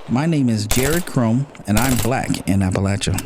My name is Jared Chrome, and I'm Black in Appalachia.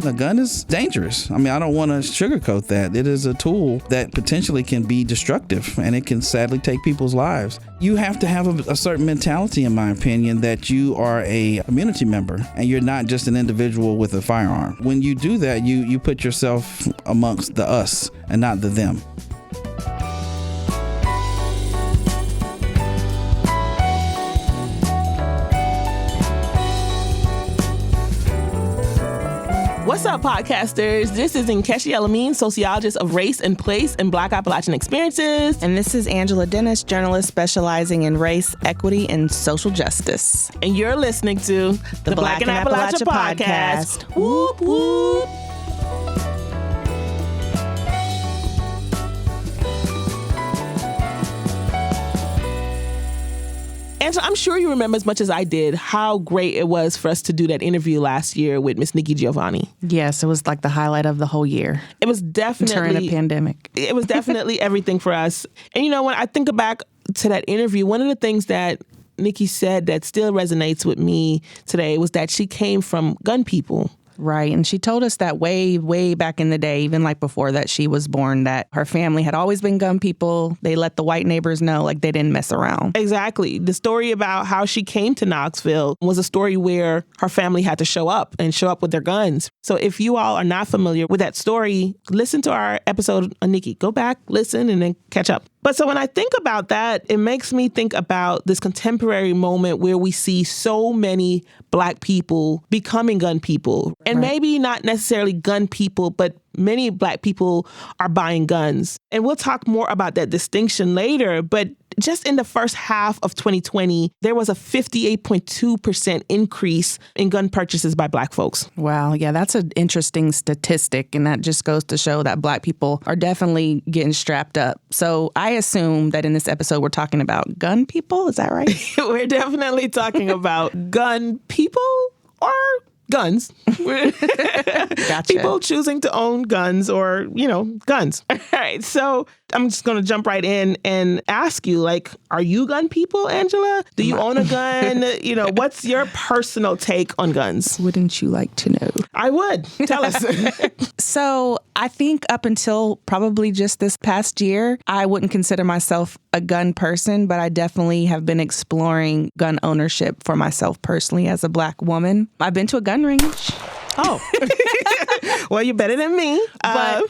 A gun is dangerous. I mean, I don't want to sugarcoat that. It is a tool that potentially can be destructive, and it can sadly take people's lives. You have to have a certain mentality, in my opinion, that you are a community member and you're not just an individual with a firearm. When you do that, you put yourself amongst the us and not the them. What's up, podcasters? This is Nkechi Elamine, sociologist of race and place in Black Appalachian experiences. And this is Angela Dennis, journalist specializing in race, equity, and social justice. And you're listening to the Black in Appalachia podcast. Whoop, whoop. Angela, I'm sure you remember as much as I did how great it was for us to do that interview last year with Miss Nikki Giovanni. Yes, it was like the highlight of the whole year. It was definitely during a pandemic. It was definitely everything for us. And you know, when I think back to that interview, one of the things that Nikki said that still resonates with me today was that she came from gun people. Right. And she told us that way, way back in the day, even like before that she was born, that her family had always been gun people. They let the white neighbors know, like, they didn't mess around. Exactly. The story about how she came to Knoxville was a story where her family had to show up with their guns. So if you all are not familiar with that story, listen to our episode on Nikki. Go back, listen, and then catch up. But so when I think about that, it makes me think about this contemporary moment where we see so many Black people becoming gun people. And maybe not necessarily gun people, but many Black people are buying guns. And we'll talk more about that distinction later. But just in the first half of 2020, there was a 58.2% increase in gun purchases by Black folks. Wow. Yeah, that's an interesting statistic. And that just goes to show that Black people are definitely getting strapped up. So I assume that in this episode, we're talking about gun people. Is that right? We're definitely talking about gun people or guns. Gotcha. People choosing to own guns or, guns. All right. So I'm just going to jump right in and ask you, like, are you gun people, Angela? Do you own a gun? What's your personal take on guns? Wouldn't you like to know? I would. Tell us. So I think up until probably just this past year, I wouldn't consider myself a gun person, but I definitely have been exploring gun ownership for myself personally as a Black woman. I've been to a gun range. Oh, well, you're better than me.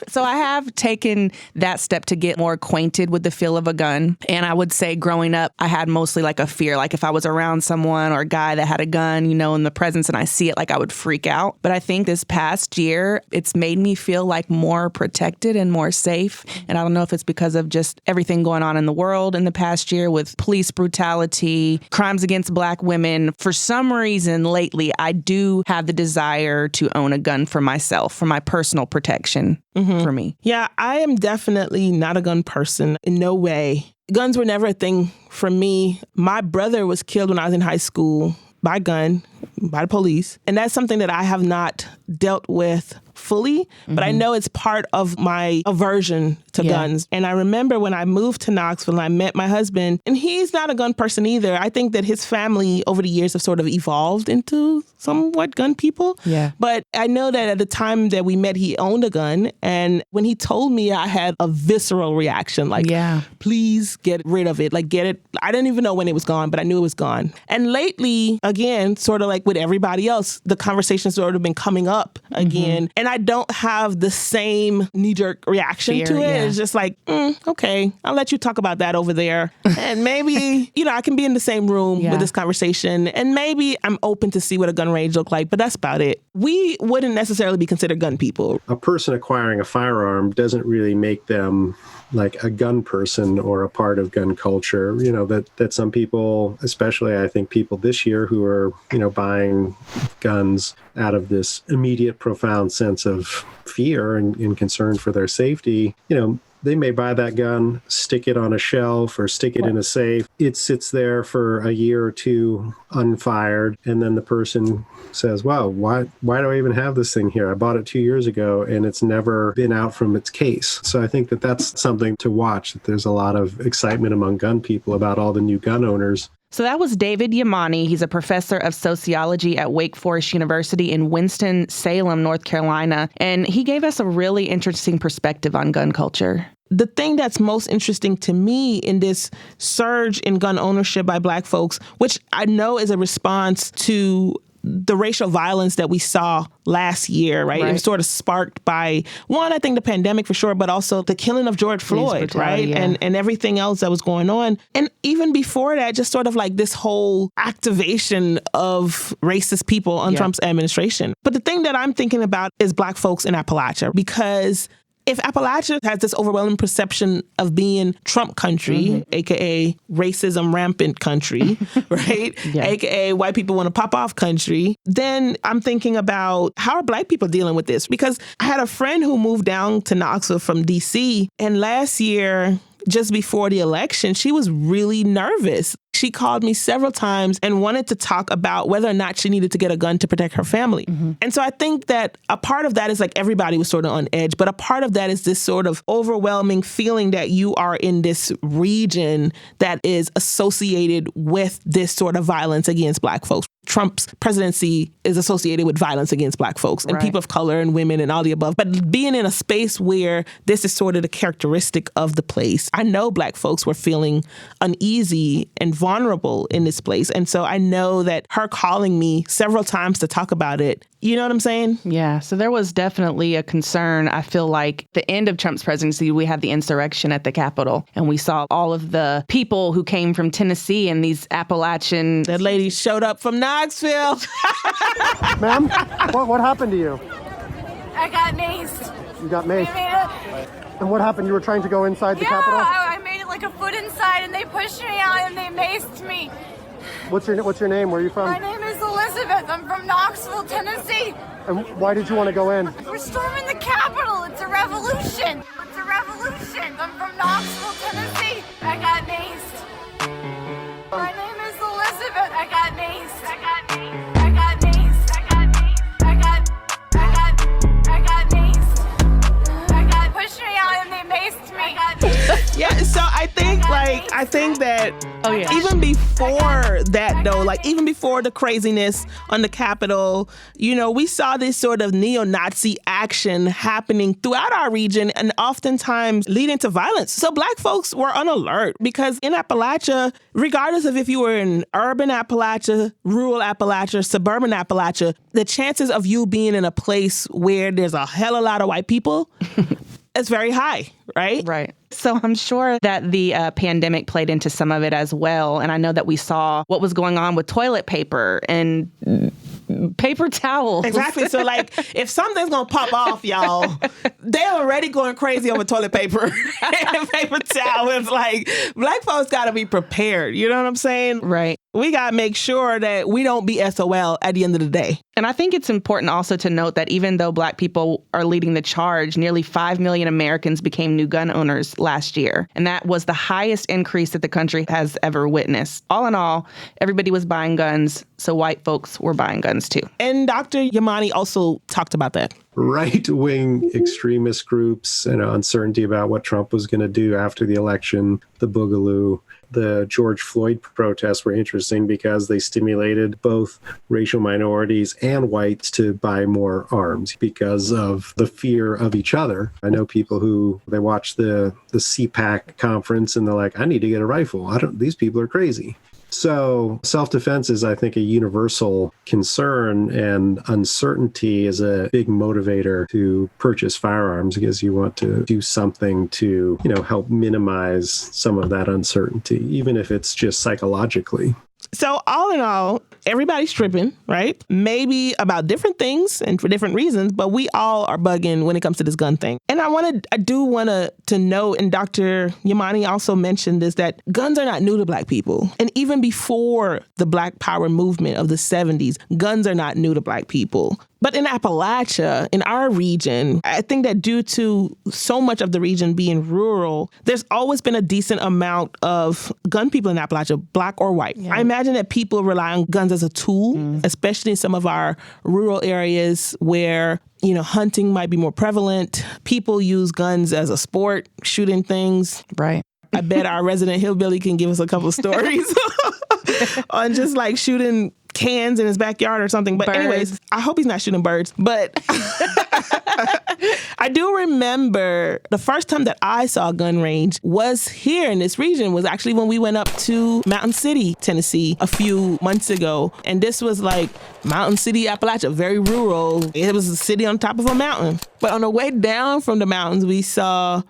So I have taken that step to get more acquainted with the feel of a gun. And I would say growing up, I had mostly like a fear. Like if I was around someone or a guy that had a gun, in the presence and I see it, like I would freak out. But I think this past year, it's made me feel like more protected and more safe. And I don't know if it's because of just everything going on in the world in the past year with police brutality, crimes against Black women. For some reason lately, I do have the desire to own a gun for myself, for my personal protection for me. Yeah, I am definitely not a gun person in no way. Guns were never a thing for me. My brother was killed when I was in high school by gun, by the police. And that's something that I have not dealt with fully, but I know it's part of my aversion to guns. And I remember when I moved to Knoxville and I met my husband, and he's not a gun person either. I think that his family over the years have sort of evolved into somewhat gun people. Yeah. But I know that at the time that we met, he owned a gun. And when he told me, I had a visceral reaction, like, please get rid of it. Like, get it. I didn't even know when it was gone, but I knew it was gone. And lately, again, sort of like with everybody else, the conversation's sort of been coming up again. And I don't have the same knee-jerk reaction to it. Yeah. It's just like, okay, I'll let you talk about that over there. And maybe, I can be in the same room with this conversation. And maybe I'm open to see what a gun range look like, but that's about it. We wouldn't necessarily be considered gun people. A person acquiring a firearm doesn't really make them like a gun person or a part of gun culture. That some people, especially I think people this year who are, buying guns out of this immediate, profound sense of fear and concern for their safety, They may buy that gun, stick it on a shelf or stick it in a safe. It sits there for a year or two unfired. And then the person says, wow, why do I even have this thing here? I bought it 2 years ago and it's never been out from its case. So I think that that's something to watch. That there's a lot of excitement among gun people about all the new gun owners. So that was David Yamani. He's a professor of sociology at Wake Forest University in Winston-Salem, North Carolina. And he gave us a really interesting perspective on gun culture. The thing that's most interesting to me in this surge in gun ownership by Black folks, which I know is a response to the racial violence that we saw last year, right? It was sort of sparked by, one, I think the pandemic for sure, but also the killing of George Floyd, right? Yeah. And everything else that was going on. And even before that, just sort of like this whole activation of racist people on Trump's administration. But the thing that I'm thinking about is Black folks in Appalachia, because if Appalachia has this overwhelming perception of being Trump country, aka racism rampant country, right? Aka white people want to pop off country, then I'm thinking about how are Black people dealing with this? Because I had a friend who moved down to Knoxville from DC, and last year, just before the election, she was really nervous. She called me several times and wanted to talk about whether or not she needed to get a gun to protect her family. And so I think that a part of that is like everybody was sort of on edge, but a part of that is this sort of overwhelming feeling that you are in this region that is associated with this sort of violence against Black folks. Trump's presidency is associated with violence against Black folks and people of color and women and all the above. But being in a space where this is sort of the characteristic of the place, I know Black folks were feeling uneasy and vulnerable in this place. And so I know that her calling me several times to talk about it, you know what I'm saying? Yeah. So there was definitely a concern. I feel like the end of Trump's presidency, we had the insurrection at the Capitol, and we saw all of the people who came from Tennessee and these Appalachian... That lady showed up from Knoxville. Ma'am, what happened to you? I got maced. You got maced? And what happened? You were trying to go inside the Capitol? Yeah, I made it like a foot inside, and they pushed me out, and they maced me. What's your name? Where are you from? My name is Elizabeth. I'm from Knoxville, Tennessee. And why did you want to go in? We're storming the Capitol. It's a revolution. It's a revolution. I'm from Knoxville, Tennessee. I got maced. My name is Elizabeth. I got maced. I got maced. I got maced. I got maced. I got maced. I got pushed me out and they maced me. I got maced. Yeah, so I think that even before that though, like even before the craziness on the Capitol, you know, we saw this sort of neo-Nazi action happening throughout our region and oftentimes leading to violence. So Black folks were on alert because in Appalachia, regardless of if you were in urban Appalachia, rural Appalachia, suburban Appalachia, the chances of you being in a place where there's a hell of a lot of white people is very high, right? Right. So I'm sure that the pandemic played into some of it as well. And I know that we saw what was going on with toilet paper and paper towels. Exactly. So like if something's going to pop off, y'all, they're already going crazy over toilet paper and paper towels. Like Black folks got to be prepared. You know what I'm saying? Right. We got to make sure that we don't be SOL at the end of the day. And I think it's important also to note that even though Black people are leading the charge, nearly 5 million Americans became new gun owners last year. And that was the highest increase that the country has ever witnessed. All in all, everybody was buying guns, so white folks were buying guns too. And Dr. Yamani also talked about that. Right-wing extremist groups and uncertainty about what Trump was going to do after the election, the boogaloo. The George Floyd protests were interesting because they stimulated both racial minorities and whites to buy more arms because of the fear of each other. I know people who, they watch the CPAC conference and they're like, I need to get a rifle. These people are crazy. So self-defense is, I think, a universal concern, and uncertainty is a big motivator to purchase firearms because you want to do something to, help minimize some of that uncertainty, even if it's just psychologically. So all in all, everybody's tripping, right? Maybe about different things and for different reasons, but we all are bugging when it comes to this gun thing. And I do want to note, and Dr. Yamani also mentioned this, that guns are not new to Black people. And even before the Black Power movement of the 70s, guns are not new to Black people. But in Appalachia, in our region, I think that due to so much of the region being rural, there's always been a decent amount of gun people in Appalachia, Black or white. Yeah. I imagine that people rely on guns as a tool, especially in some of our rural areas where, hunting might be more prevalent. People use guns as a sport, shooting things. Right. I bet our resident hillbilly can give us a couple of stories on just like shooting cans in his backyard or something. But anyways, I hope he's not shooting birds. But I do remember the first time that I saw a gun range was here in this region, was actually when we went up to Mountain City, Tennessee a few months ago. And this was like Mountain City, Appalachia, very rural. It was a city on top of a mountain. But on the way down from the mountains, we saw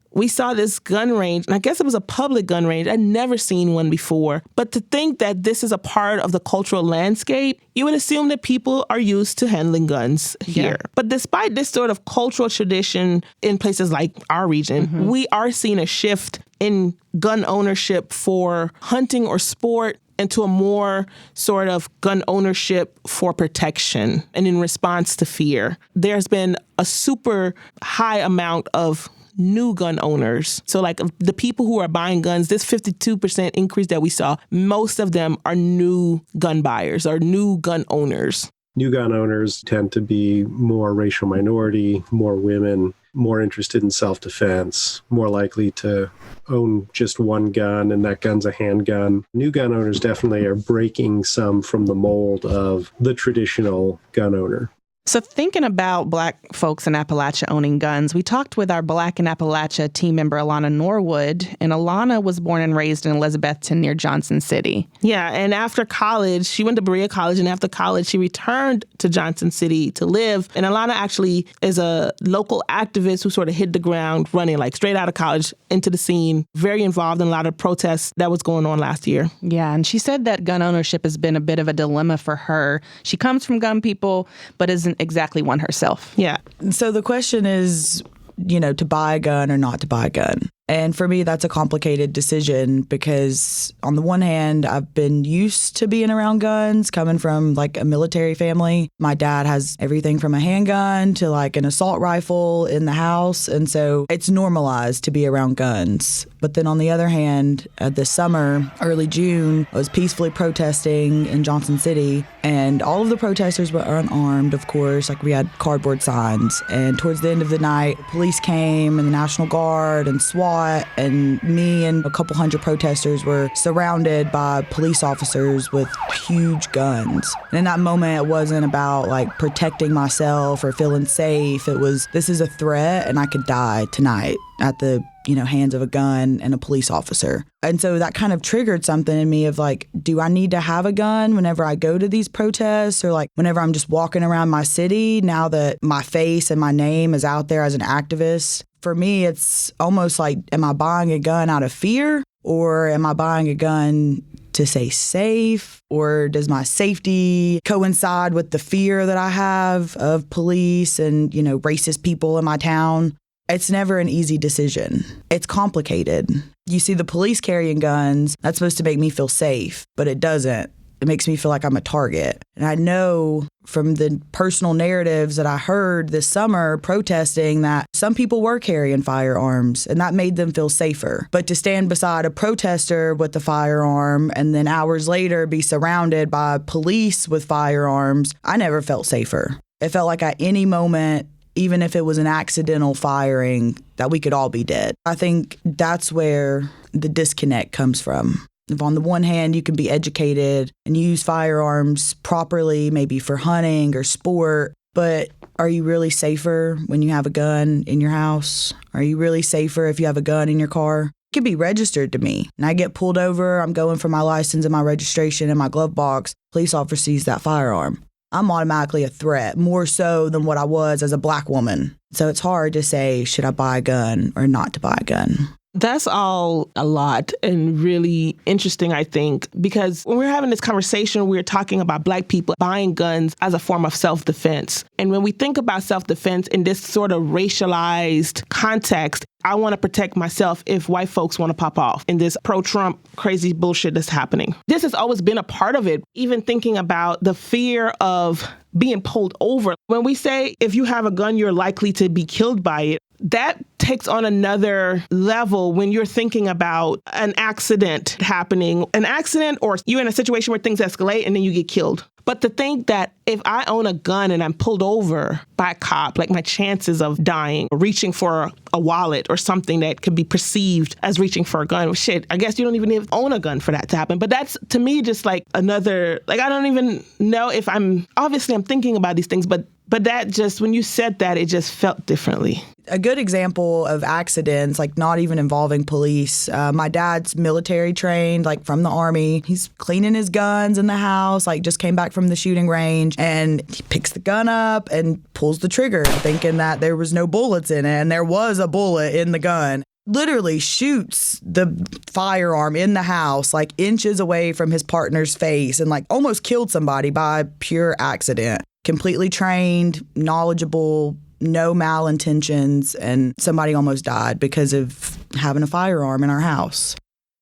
this gun range, and I guess it was a public gun range. I'd never seen one before. But to think that this is a part of the cultural landscape, you would assume that people are used to handling guns here. Yeah. But despite this sort of cultural tradition in places like our region, we are seeing a shift in gun ownership for hunting or sport into a more sort of gun ownership for protection and in response to fear. There's been a super high amount of new gun owners. So like the people who are buying guns, this 52% increase that we saw, most of them are new gun buyers or new gun owners. New gun owners tend to be more racial minority, more women, more interested in self-defense, more likely to own just one gun, and that gun's a handgun. New gun owners definitely are breaking some from the mold of the traditional gun owner. So thinking about Black folks in Appalachia owning guns, we talked with our Black in Appalachia team member, Alana Norwood, and Alana was born and raised in Elizabethton near Johnson City. Yeah, and after college, she went to Berea College, and after college, she returned to Johnson City to live. And Alana actually is a local activist who sort of hit the ground running, like straight out of college into the scene, very involved in a lot of protests that was going on last year. Yeah, and she said that gun ownership has been a bit of a dilemma for her. She comes from gun people, but isn't exactly one herself. Yeah. So the question is, to buy a gun or not to buy a gun. And for me, that's a complicated decision because on the one hand, I've been used to being around guns, coming from like a military family. My dad has everything from a handgun to like an assault rifle in the house. And so it's normalized to be around guns. But then on the other hand, this summer, early June, I was peacefully protesting in Johnson City. And all of the protesters were unarmed, of course. Like we had cardboard signs. And towards the end of the night, police came and the National Guard and SWAT. And me and a couple hundred protesters were surrounded by police officers with huge guns. And in that moment, it wasn't about like protecting myself or feeling safe. It was, this is a threat and I could die tonight at the hands of a gun and a police officer. And so that kind of triggered something in me of like, do I need to have a gun whenever I go to these protests or like whenever I'm just walking around my city now that my face and my name is out there as an activist? For me, it's almost like, am I buying a gun out of fear or am I buying a gun to stay safe? Or does my safety coincide with the fear that I have of police and, racist people in my town? It's never an easy decision. It's complicated. You see the police carrying guns, that's supposed to make me feel safe, but it doesn't. It makes me feel like I'm a target. And I know from the personal narratives that I heard this summer protesting that some people were carrying firearms and that made them feel safer. But to stand beside a protester with a firearm and then hours later be surrounded by police with firearms, I never felt safer. It felt like at any moment, even if it was an accidental firing, that we could all be dead. I think that's where the disconnect comes from. If on the one hand, you can be educated and use firearms properly, maybe for hunting or sport, but are you really safer when you have a gun in your house? Are you really safer if you have a gun in your car? It could be registered to me. And I get pulled over, I'm going for my license and my registration in my glove box. Police officer sees that firearm. I'm automatically a threat, more so than what I was as a Black woman. So it's hard to say, should I buy a gun or not to buy a gun? That's all a lot and really interesting, I think, because when we're having this conversation, we're talking about Black people buying guns as a form of self-defense. And when we think about self-defense in this sort of racialized context, I want to protect myself if white folks want to pop off in this pro-Trump crazy bullshit that's happening. This has always been a part of it, even thinking about the fear of being pulled over. When we say if you have a gun, you're likely to be killed by it, that takes on another level when you're thinking about an accident happening, an accident, or you're in a situation where things escalate and then you get killed. But to think that if I own a gun and I'm pulled over by a cop, like my chances of dying, or reaching for a wallet or something that could be perceived as reaching for a gun, well, shit, I guess you don't even own a gun for that to happen. But that's, to me, just like another, like, I don't even know if obviously I'm thinking about these things, but that just, when you said that, it just felt differently. A good example of accidents, like not even involving police. My dad's military trained, like from the Army. He's cleaning his guns in the house, like just came back from the shooting range, and he picks the gun up and pulls the trigger, thinking that there was no bullets in it, and there was a bullet in the gun. Literally shoots the firearm in the house, like inches away from his partner's face, and like almost killed somebody by pure accident. Completely trained, knowledgeable, no malintentions, and somebody almost died because of having a firearm in our house.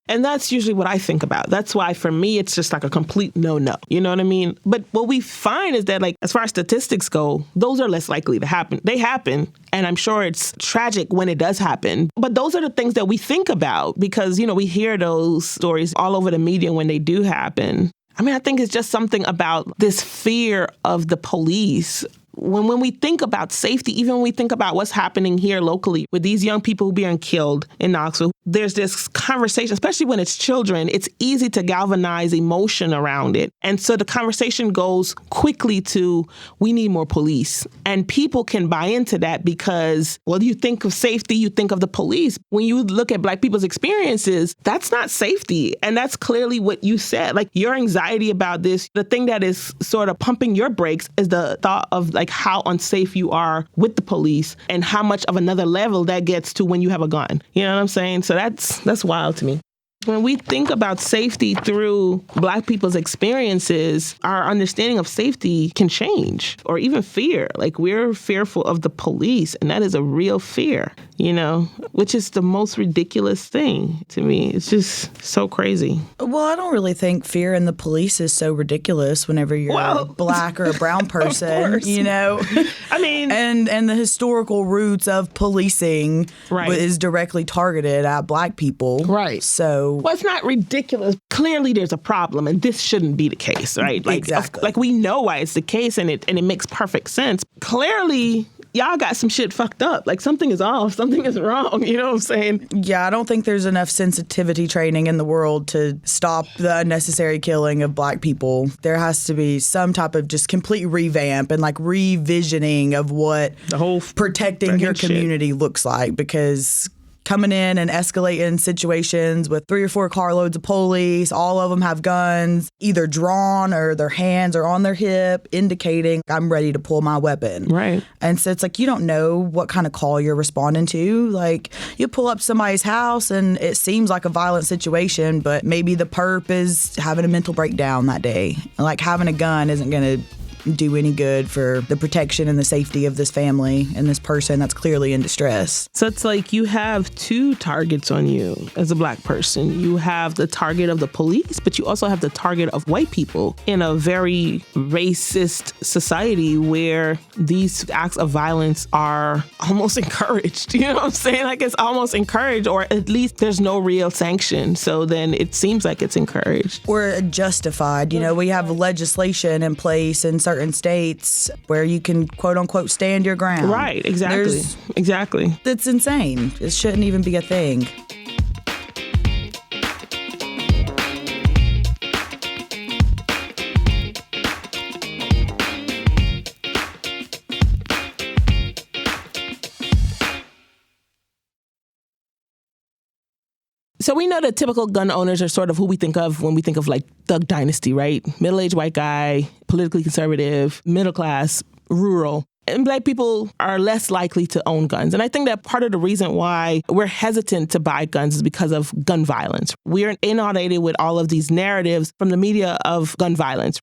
And that's usually what I think about. That's why, for me, it's just like a complete no-no. You know what I mean? But what we find is that, like, as far as statistics go, those are less likely to happen. They happen, and I'm sure it's tragic when it does happen. But those are the things that we think about because, you know, we hear those stories all over the media when they do happen. I mean, I think it's just something about this fear of the police. When we think about safety, even when we think about what's happening here locally with these young people who are being killed in Knoxville, there's this conversation, especially when it's children, it's easy to galvanize emotion around it. And so the conversation goes quickly to, we need more police. And people can buy into that because, well, you think of safety, you think of the police. When you look at Black people's experiences, that's not safety. And that's clearly what you said. Like, your anxiety about this, the thing that is sort of pumping your brakes is the thought of like how unsafe you are with the police and how much of another level that gets to when you have a gun. You know what I'm saying? So that's wild to me. When we think about safety through Black people's experiences, our understanding of safety can change, or even fear. Like, we're fearful of the police, and that is a real fear, you know, which is the most ridiculous thing to me. It's just so crazy. Well, I don't really think fear in the police is so ridiculous whenever you're a Black or a brown person, you know. I mean, and the historical roots of policing is directly targeted at Black people. Right. So, well, it's not ridiculous. Clearly, there's a problem, and this shouldn't be the case, right? Like, exactly. Like, we know why it's the case, and it makes perfect sense. Clearly, y'all got some shit fucked up. Like, something is off. Something is wrong. You know what I'm saying? Yeah, I don't think there's enough sensitivity training in the world to stop the unnecessary killing of Black people. There has to be some type of just complete revamp and like revisioning of what the whole protecting your community looks like, because coming in and escalating situations with 3 or 4 carloads of police, all of them have guns, either drawn or their hands are on their hip, indicating I'm ready to pull my weapon. Right. And so it's like, you don't know what kind of call you're responding to. Like, you pull up somebody's house and it seems like a violent situation, but maybe the perp is having a mental breakdown that day. Like, having a gun isn't going to do any good for the protection and the safety of this family and this person that's clearly in distress. So it's like you have 2 targets on you as a Black person. You have the target of the police, but you also have the target of white people in a very racist society where these acts of violence are almost encouraged. You know what I'm saying? Like, it's almost encouraged, or at least there's no real sanction. So then it seems like it's encouraged. Or justified. You know, we have legislation in place in certain states where you can, quote unquote, stand your ground. Right, exactly. Exactly. It's insane. It shouldn't even be a thing. So we know that typical gun owners are sort of who we think of when we think of like Thug Dynasty, right? Middle-aged white guy, politically conservative, middle class, rural. And Black people are less likely to own guns. And I think that part of the reason why we're hesitant to buy guns is because of gun violence. We're inundated with all of these narratives from the media of gun violence.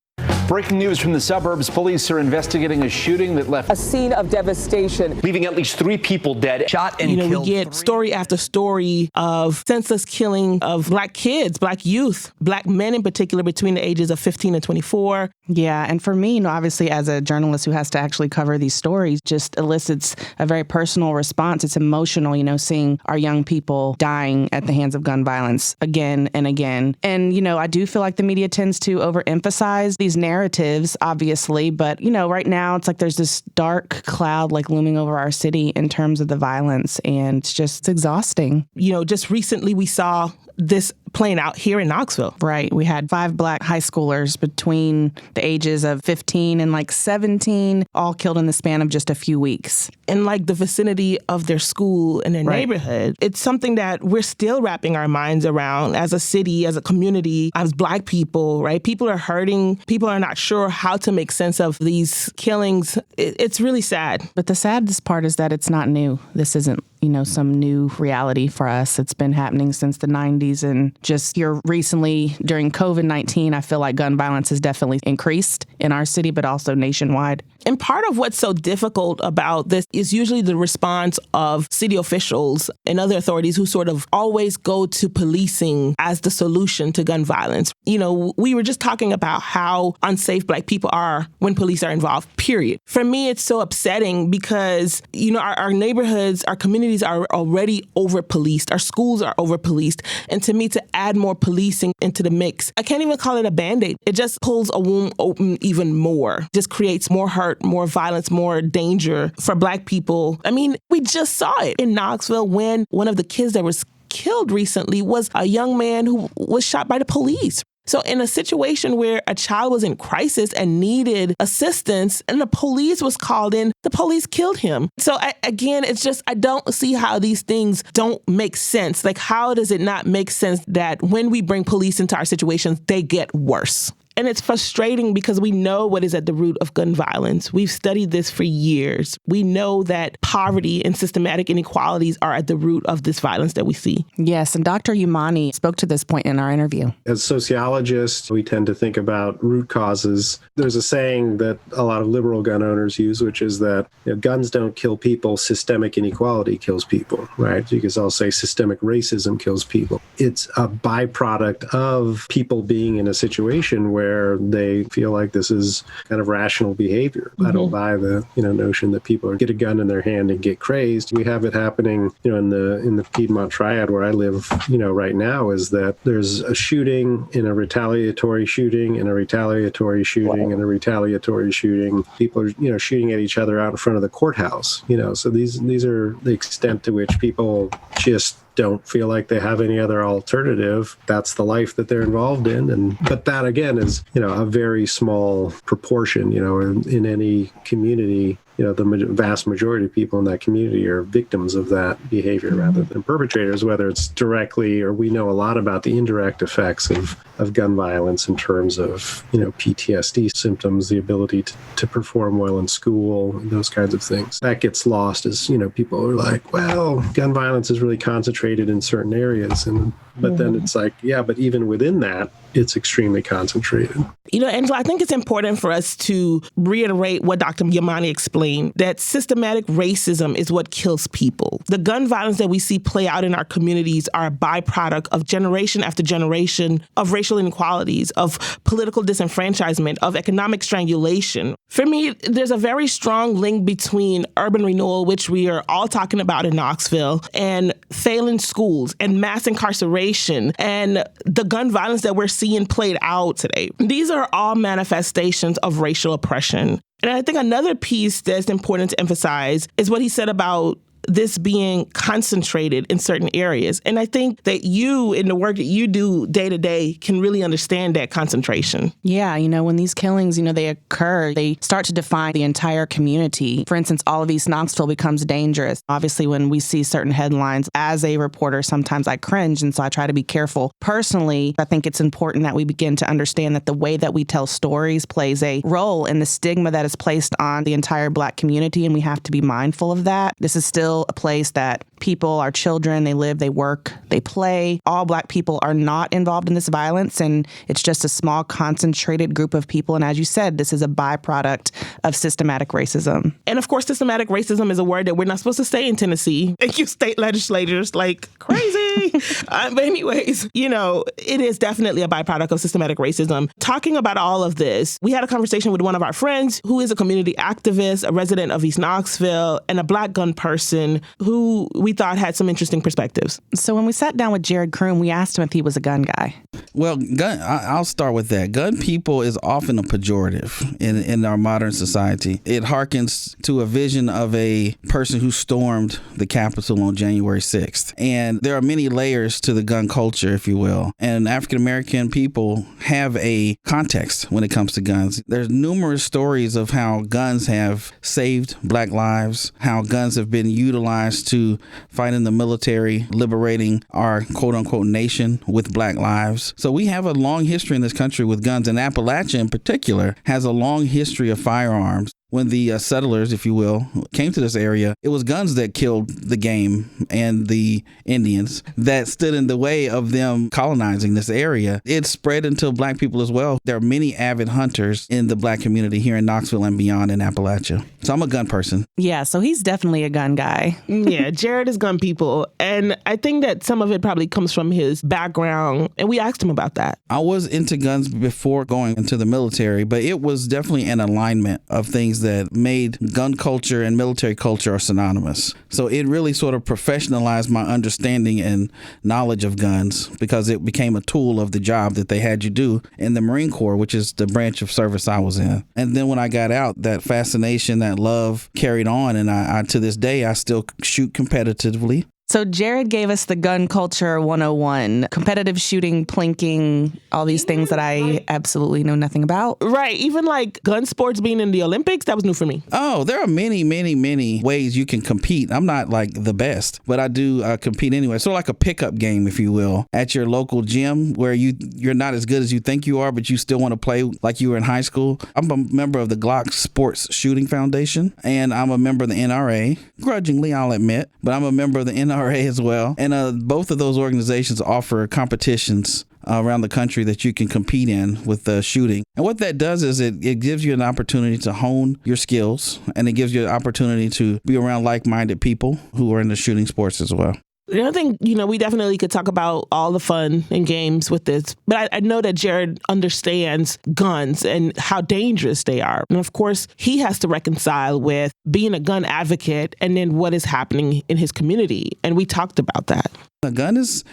Breaking news from the suburbs. Police are investigating a shooting that left a scene of devastation, leaving at least 3 people dead, shot and killed. We get story after story of senseless killing of Black kids, Black youth, Black men in particular between the ages of 15 and 24. Yeah. And for me, obviously, as a journalist who has to actually cover these stories, just elicits a very personal response. It's emotional, seeing our young people dying at the hands of gun violence again and again. And, I do feel like the media tends to overemphasize these narratives, obviously. But, right now it's like there's this dark cloud looming over our city in terms of the violence. And it's exhausting. Just recently we saw this playing out here in Knoxville. Right. We had 5 Black high schoolers between the ages of 15 and 17, all killed in the span of just a few weeks. In the vicinity of their school and their neighborhood. It's something that we're still wrapping our minds around as a city, as a community, as Black people, right? People are hurting. People are not sure how to make sense of these killings. It's really sad. But the saddest part is that it's not new. This isn't some new reality for us. It's been happening since the 90s. And just here recently during COVID-19, I feel like gun violence has definitely increased in our city, but also nationwide. And part of what's so difficult about this is usually the response of city officials and other authorities who sort of always go to policing as the solution to gun violence. We were just talking about how unsafe Black people are when police are involved, period. For me, it's so upsetting because, our neighborhoods, our communities are already over-policed. Our schools are over-policed. And to me, to add more policing into the mix, I can't even call it a Band-Aid. It just pulls a wound open even more, just creates more hurt, more violence, more danger for Black people. I mean, we just saw it in Knoxville when one of the kids that was killed recently was a young man who was shot by the police. So in a situation where a child was in crisis and needed assistance and the police was called in, the police killed him. So again, it's just, I don't see how these things don't make sense. How does it not make sense that when we bring police into our situations, they get worse? And it's frustrating because we know what is at the root of gun violence. We've studied this for years. We know that poverty and systematic inequalities are at the root of this violence that we see. Yes, and Dr. Umani spoke to this point in our interview. As sociologists, we tend to think about root causes. There's a saying that a lot of liberal gun owners use, which is that guns don't kill people, systemic inequality kills people, right? You could also say systemic racism kills people. It's a byproduct of people being in a situation where they feel like this is kind of rational behavior. I don't buy the notion that people get a gun in their hand and get crazed. We have it happening in the Piedmont Triad where I live right now, is that there's a shooting and a retaliatory shooting and a retaliatory shooting and a retaliatory shooting. People are shooting at each other out in front of the courthouse. So these are the extent to which people just don't feel like they have any other alternative. That's the life that they're involved in. But that again is, a very small proportion, in any community. The vast majority of people in that community are victims of that behavior rather than perpetrators, whether it's directly or we know a lot about the indirect effects of gun violence in terms of, PTSD symptoms, the ability to perform well in school, those kinds of things. That gets lost as, people are like, well, gun violence is really concentrated in certain areas. But then it's like, yeah, but even within that, it's extremely concentrated. Angela, I think it's important for us to reiterate what Dr. Yamani explained, that systematic racism is what kills people. The gun violence that we see play out in our communities are a byproduct of generation after generation of racial inequalities, of political disenfranchisement, of economic strangulation. For me, there's a very strong link between urban renewal, which we are all talking about in Knoxville, and failing schools and mass incarceration and the gun violence that we're seeing played out today. These are all manifestations of racial oppression. And I think another piece that's important to emphasize is what he said about this being concentrated in certain areas. And I think that you, in the work that you do day to day, can really understand that concentration. Yeah, when these killings, they occur, they start to define the entire community. For instance, all of East Knoxville becomes dangerous. Obviously, when we see certain headlines, as a reporter, sometimes I cringe, and so I try to be careful. Personally, I think it's important that we begin to understand that the way that we tell stories plays a role in the stigma that is placed on the entire Black community, and we have to be mindful of that. This is still a place that people, our children, they live, they work, they play. All Black people are not involved in this violence, and it's just a small, concentrated group of people. And as you said, this is a byproduct of systematic racism. And of course, systematic racism is a word that we're not supposed to say in Tennessee. Thank you, state legislators, like crazy. But anyways, it is definitely a byproduct of systematic racism. Talking about all of this, we had a conversation with one of our friends who is a community activist, a resident of East Knoxville, and a Black gun person who we thought had some interesting perspectives. So when we sat down with Jared Kroom, we asked him if he was a gun guy. Well, I'll start with that. Gun people is often a pejorative in our modern society. It harkens to a vision of a person who stormed the Capitol on January 6th. And there are many layers to the gun culture, if you will. And African-American people have a context when it comes to guns. There's numerous stories of how guns have saved Black lives, how guns have been utilized to fight in the military, liberating our quote-unquote nation with Black lives. So we have a long history in this country with guns, and Appalachia in particular has a long history of firearms. When the settlers, if you will, came to this area, it was guns that killed the game and the Indians that stood in the way of them colonizing this area. It spread into Black people as well. There are many avid hunters in the Black community here in Knoxville and beyond in Appalachia. So I'm a gun person. Yeah, so he's definitely a gun guy. Yeah, Jared is gun people. And I think that some of it probably comes from his background. And we asked him about that. I was into guns before going into the military, but it was definitely an alignment of things that made gun culture and military culture are synonymous. So it really sort of professionalized my understanding and knowledge of guns because it became a tool of the job that they had you do in the Marine Corps, which is the branch of service I was in. And then when I got out, that fascination, that love carried on. And I to this day, I still shoot competitively. So Jared gave us the gun culture 101, competitive shooting, plinking, all these things that I absolutely know nothing about. Right. Even like gun sports being in the Olympics, that was new for me. Oh, there are many, many, many ways you can compete. I'm not like the best, but I do compete anyway. So like a pickup game, if you will, at your local gym where you're not as good as you think you are, but you still want to play like you were in high school. I'm a member of the Glock Sports Shooting Foundation, and I'm a member of the NRA. Grudgingly, I'll admit, but I'm a member of the NRA as well. And both of those organizations offer competitions around the country that you can compete in with shooting. And what that does is it gives you an opportunity to hone your skills, and it gives you an opportunity to be around like-minded people who are into shooting sports as well. The other thing, we definitely could talk about all the fun and games with this, but I know that Jared understands guns and how dangerous they are. And of course, he has to reconcile with being a gun advocate and then what is happening in his community. And we talked about that. A gun is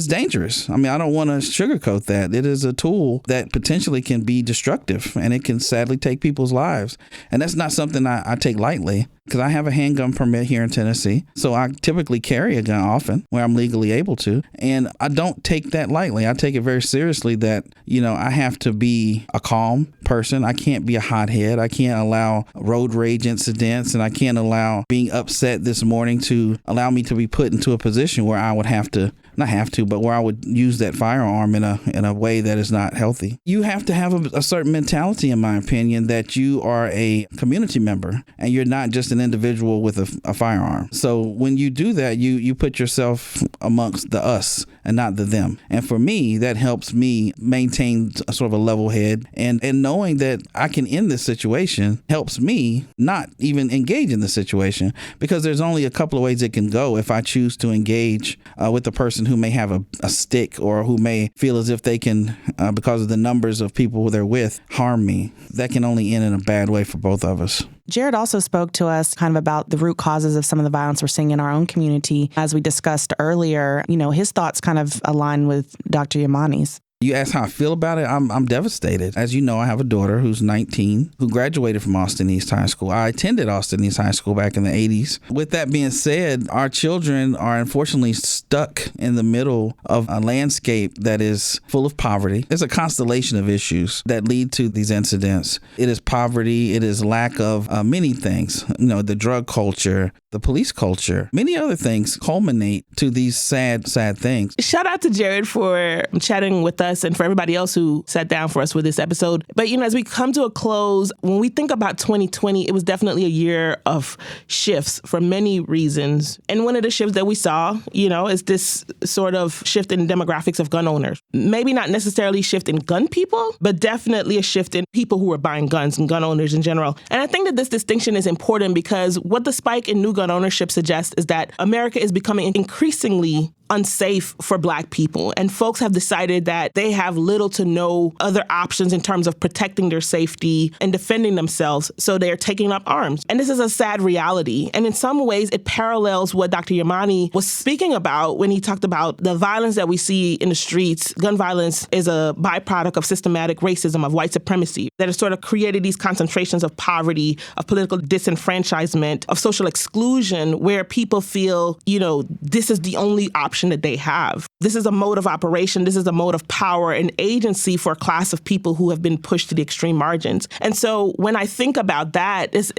dangerous. I mean, I don't want to sugarcoat that. It is a tool that potentially can be destructive, and it can sadly take people's lives. And that's not something I take lightly, because I have a handgun permit here in Tennessee. So I typically carry a gun often where I'm legally able to. And I don't take that lightly. I take it very seriously that, I have to be a calm person. I can't be a hothead. I can't allow road rage incidents, and I can't allow being upset this morning to allow me to be put into a position where I would where I would use that firearm in a way that is not healthy. You have to have a certain mentality, in my opinion, that you are a community member and you're not just an individual with a firearm. So when you do that, you put yourself amongst the us and not the them. And for me, that helps me maintain a sort of a level head, and knowing that I can end this situation helps me not even engage in the situation, because there's only a couple of ways it can go if I choose to engage with the person who may have a stick, or who may feel as if they can, because of the numbers of people who they're with, harm me. That can only end in a bad way for both of us. Jared also spoke to us kind of about the root causes of some of the violence we're seeing in our own community. As we discussed earlier, his thoughts kind of align with Dr. Yamani's. You ask how I feel about it, I'm devastated. As you know, I have a daughter who's 19 who graduated from Austin East High School. I attended Austin East High School back in the 80s. With that being said, our children are unfortunately stuck in the middle of a landscape that is full of poverty. There's a constellation of issues that lead to these incidents. It is poverty. It is lack of many things. The drug culture, the police culture, many other things culminate to these sad things. Shout out to Jared for chatting with us and for everybody else who sat down for us with this episode. But, as we come to a close, when we think about 2020, it was definitely a year of shifts for many reasons. And one of the shifts that we saw, is this sort of shift in demographics of gun owners. Maybe not necessarily shift in gun people, but definitely a shift in people who are buying guns and gun owners in general. And I think that this distinction is important because what the spike in new gun ownership suggests is that America is becoming increasingly unsafe for Black people. And folks have decided that they have little to no other options in terms of protecting their safety and defending themselves. So they're taking up arms. And this is a sad reality. And in some ways, it parallels what Dr. Yamani was speaking about when he talked about the violence that we see in the streets. Gun violence is a byproduct of systematic racism, of white supremacy, that has sort of created these concentrations of poverty, of political disenfranchisement, of social exclusion, where people feel, this is the only option that they have. This is a mode of operation. This is a mode of power and agency for a class of people who have been pushed to the extreme margins. And so when I think about that, it's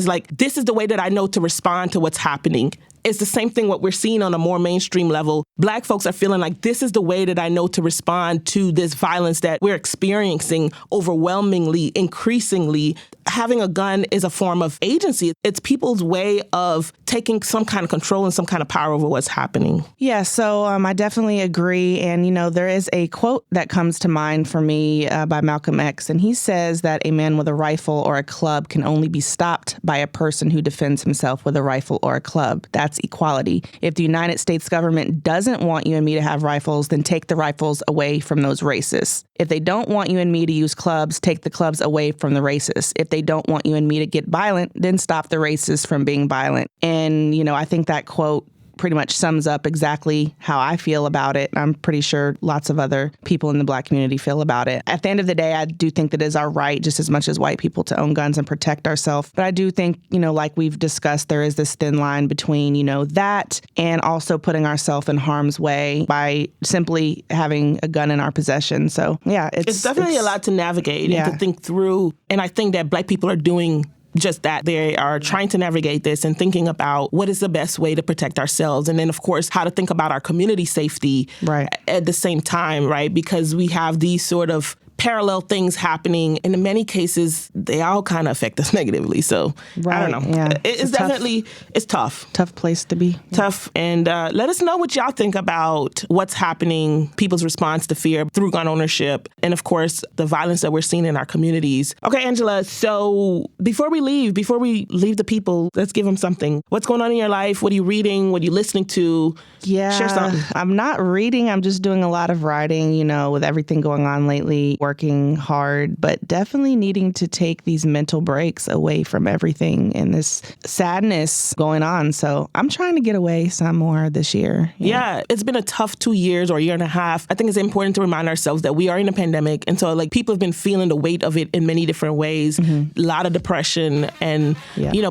like, this is the way that I know to respond to what's happening. It's the same thing what we're seeing on a more mainstream level. Black folks are feeling like this is the way that I know to respond to this violence that we're experiencing overwhelmingly, increasingly. Having a gun is a form of agency. It's people's way of taking some kind of control and some kind of power over what's happening. Yeah, so I definitely agree. And, there is a quote that comes to mind for me by Malcolm X. And he says that a man with a rifle or a club can only be stopped by a person who defends himself with a rifle or a club. That's equality. If the United States government doesn't want you and me to have rifles, then take the rifles away from those racists. If they don't want you and me to use clubs, take the clubs away from the racists. If they don't want you and me to get violent, then stop the racists from being violent. And, I think that quote pretty much sums up exactly how I feel about it. I'm pretty sure lots of other people in the Black community feel about it. At the end of the day, I do think that it is our right, just as much as white people, to own guns and protect ourselves. But I do think, like we've discussed, there is this thin line between, that and also putting ourselves in harm's way by simply having a gun in our possession. So, yeah, it's definitely a lot to navigate and to think through. And I think that Black people are doing just that. They are trying to navigate this and thinking about what is the best way to protect ourselves. And then, of course, how to think about our community safety at the same time, right? Because we have these sort of parallel things happening. And in many cases, they all kind of affect us negatively. So I don't know. Yeah. It's definitely, it's tough. Tough place to be. Tough. And let us know what y'all think about what's happening, people's response to fear through gun ownership, and of course, the violence that we're seeing in our communities. Okay, Angela, so before we leave the people, let's give them something. What's going on in your life? What are you reading? What are you listening to? Yeah. Share something. I'm not reading. I'm just doing a lot of writing, with everything going on lately. Working hard, but definitely needing to take these mental breaks away from everything and this sadness going on. So I'm trying to get away some more this year. Yeah, it's been a tough 2 years or a year and a half. I think it's important to remind ourselves that we are in a pandemic. And so people have been feeling the weight of it in many different ways. Mm-hmm. A lot of depression and,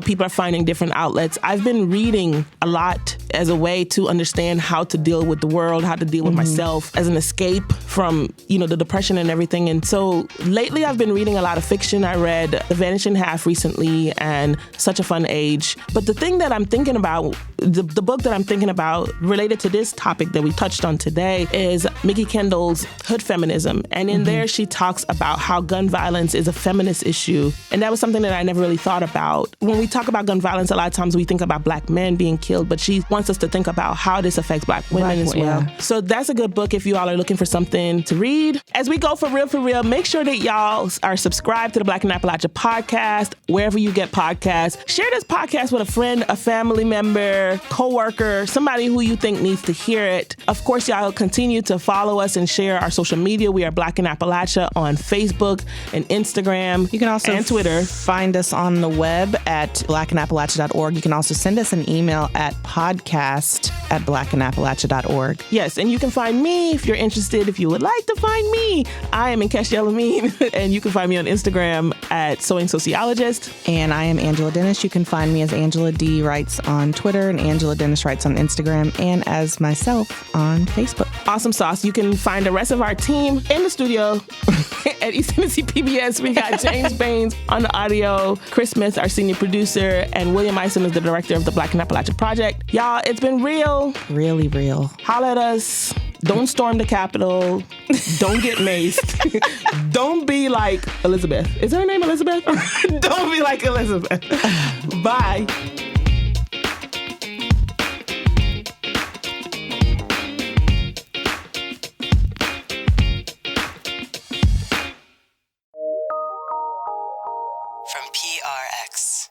people are finding different outlets. I've been reading a lot as a way to understand how to deal with the world, how to deal with myself as an escape from, the depression and everything. And so lately I've been reading a lot of fiction. I read The Vanishing Half recently and Such a Fun Age. But the thing that I'm thinking about, the book that I'm thinking about related to this topic that we touched on today is Mickey Kendall's Hood Feminism. And in there she talks about how gun violence is a feminist issue. And that was something that I never really thought about. When we talk about gun violence, a lot of times we think about Black men being killed, but she wants us to think about how this affects Black women as well. Yeah. So that's a good book if you all are looking for something to read. As we go for real, make sure that y'all are subscribed to the Black in Appalachia podcast, wherever you get podcasts. Share this podcast with a friend, a family member, coworker, somebody who you think needs to hear it. Of course, y'all continue to follow us and share our social media. We are Black in Appalachia on Facebook and Instagram. You can also and Twitter. Find us on the web at blackinappalachia.org. You can also send us an email at podcast at blackinappalachia.org. Yes, and you can find me if you're interested, if you would like to find me. I am Nkesh Yelamine, and you can find me on Instagram at Sewing Sociologist. And I am Angela Dennis. You can find me as Angela D. Writes on Twitter and Angela Dennis Writes on Instagram, and as myself on Facebook. Awesome sauce. You can find the rest of our team in the studio at East Tennessee PBS. We got James Baines on the audio, Chris Smith, our senior producer, and William Isom is the director of the Black in Appalachia Project. Y'all, it's been real. Really real. Holla at us. Don't storm the Capitol. Don't get maced. Don't be like Elizabeth. Is her name Elizabeth? Don't be like Elizabeth. Bye. From PRX.